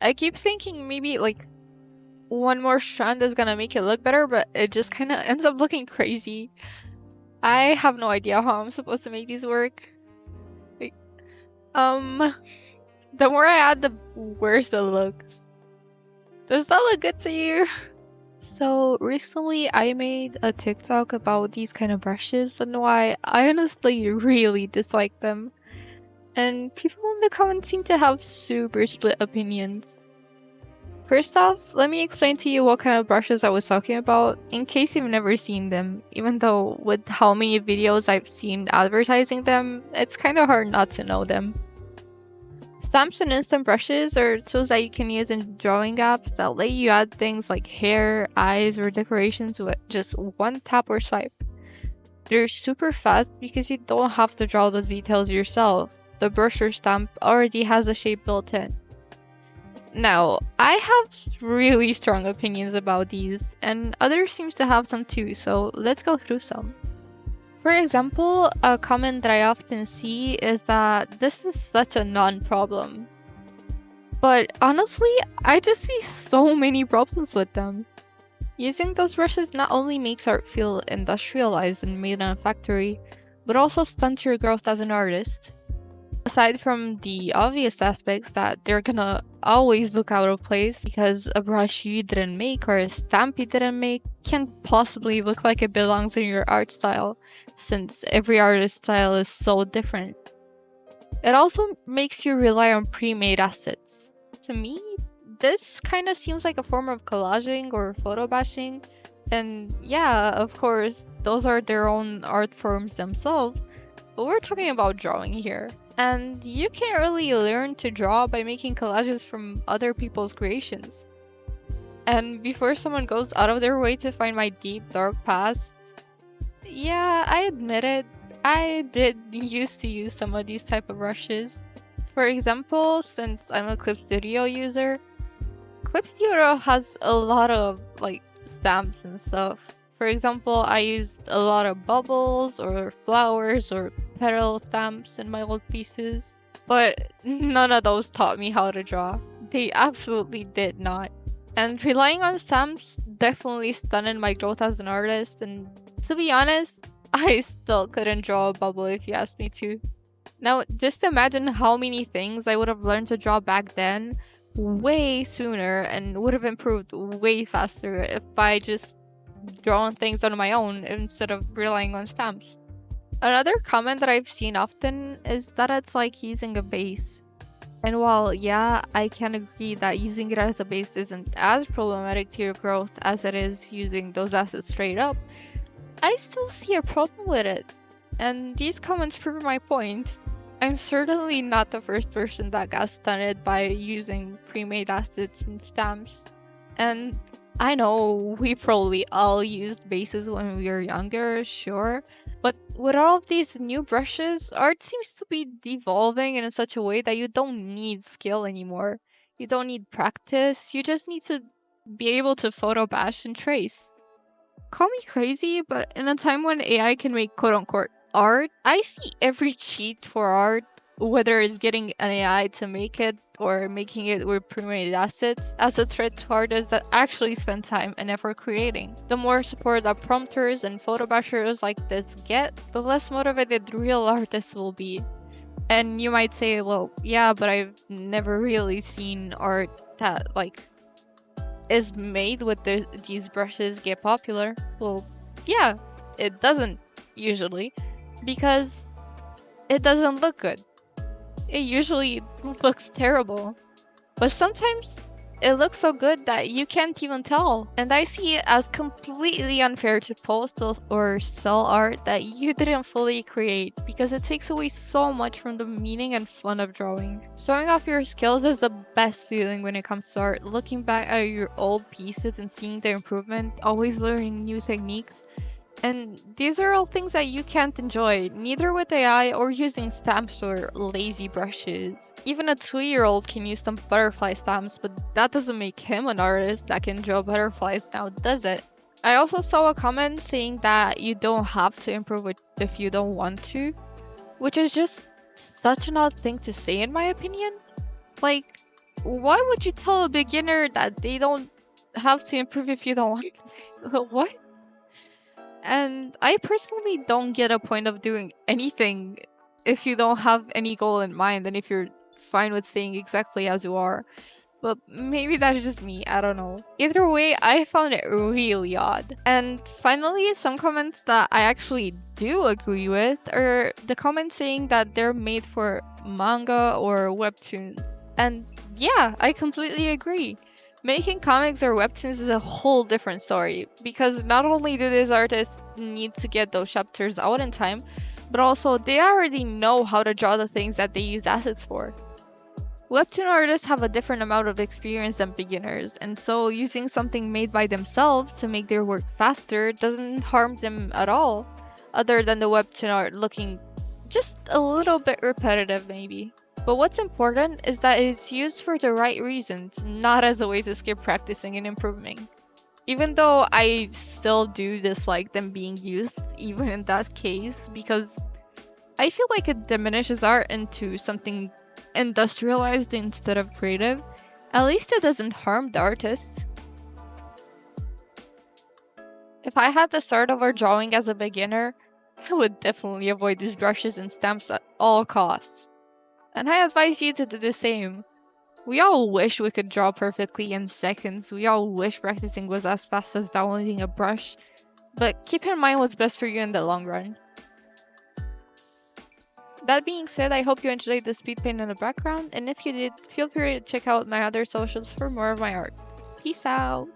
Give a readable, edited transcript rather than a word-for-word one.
I keep thinking maybe like one more strand is gonna make it look better, but it just kind of ends up looking crazy. I have no idea how I'm supposed to make these work. Like, the more I add, the worse it looks. Does that look good to you? So recently I made a TikTok about these kind of brushes and why I honestly really dislike them. And people in the comments seem to have super split opinions. First off, let me explain to you what kind of brushes I was talking about, in case you've never seen them, even though with how many videos I've seen advertising them, it's kinda hard not to know them. Stamps and instant brushes are tools that you can use in drawing apps that let you add things like hair, eyes, or decorations with just one tap or swipe. They're super fast because you don't have to draw those details yourself. The brush or stamp already has a shape built in. Now, I have really strong opinions about these, and others seems to have some too, so let's go through some. For example, a comment that I often see is that this is such a non-problem. But honestly, I just see so many problems with them. Using those brushes not only makes art feel industrialized and made in a factory, but also stunts your growth as an artist. Aside from the obvious aspects that they're gonna always look out of place because a brush you didn't make or a stamp you didn't make can't possibly look like it belongs in your art style, since every artist's style is so different. It also makes you rely on pre-made assets. To me, this kind of seems like a form of collaging or photo bashing, and yeah, of course, those are their own art forms themselves, but we're talking about drawing here. And you can't really learn to draw by making collages from other people's creations. And before someone goes out of their way to find my deep, dark past, yeah, I admit it, I did used to use some of these type of brushes. For example, since I'm a Clip Studio user, Clip Studio has a lot of like stamps and stuff. For example, I used a lot of bubbles or flowers or petal stamps in my old pieces, but none of those taught me how to draw. They absolutely did not. And relying on stamps definitely stunted my growth as an artist, and to be honest, I still couldn't draw a bubble if you asked me to. Now, just imagine how many things I would have learned to draw back then way sooner and would have improved way faster if I just drawn things on my own instead of relying on stamps. Another comment that I've seen often is that it's like using a base. And while yeah, I can agree that using it as a base isn't as problematic to your growth as it is using those assets straight up, I still see a problem with it. And these comments prove my point. I'm certainly not the first person that got stunted by using pre-made assets and stamps. And I know we probably all used bases when we were younger, sure, but with all of these new brushes, art seems to be devolving in such a way that you don't need skill anymore. You don't need practice, you just need to be able to photo bash and trace. Call me crazy, but in a time when AI can make quote-unquote art, I see every cheat for art, whether it's getting an AI to make it or making it with pre-made assets, as a threat to artists that actually spend time and effort creating. The more support that prompters and photo bashers like this get, the less motivated real artists will be. And you might say, well, yeah, but I've never really seen art that is made with these brushes get popular. Well, yeah, it doesn't usually, because it doesn't look good. It usually looks terrible, but sometimes it looks so good that you can't even tell. And I see it as completely unfair to post or sell art that you didn't fully create, because it takes away so much from the meaning and fun of drawing. Showing off your skills is the best feeling when it comes to art. Looking back at your old pieces and seeing the improvement, always learning new techniques. And these are all things that you can't enjoy, neither with AI or using stamps or lazy brushes. Even a 2-year-old can use some butterfly stamps, but that doesn't make him an artist that can draw butterflies now, does it? I also saw a comment saying that you don't have to improve it if you don't want to, which is just such an odd thing to say in my opinion. Like, why would you tell a beginner that they don't have to improve if you don't want to? What? And I personally don't get a point of doing anything if you don't have any goal in mind and if you're fine with staying exactly as you are. But maybe that's just me, I don't know. Either way, I found it really odd. And finally, some comments that I actually do agree with are the comments saying that they're made for manga or webtoons. And yeah, I completely agree. Making comics or webtoons is a whole different story, because not only do these artists need to get those chapters out in time, but also they already know how to draw the things that they use assets for. Webtoon artists have a different amount of experience than beginners, and so using something made by themselves to make their work faster doesn't harm them at all, other than the webtoon art looking just a little bit repetitive maybe. But what's important is that it's used for the right reasons, not as a way to skip practicing and improving. Even though I still do dislike them being used, even in that case, because I feel like it diminishes art into something industrialized instead of creative. At least it doesn't harm the artist. If I had to start over drawing as a beginner, I would definitely avoid these brushes and stamps at all costs. And I advise you to do the same. We all wish we could draw perfectly in seconds, we all wish practicing was as fast as downloading a brush, but keep in mind what's best for you in the long run. That being said, I hope you enjoyed the speed paint in the background, and if you did, feel free to check out my other socials for more of my art. Peace out!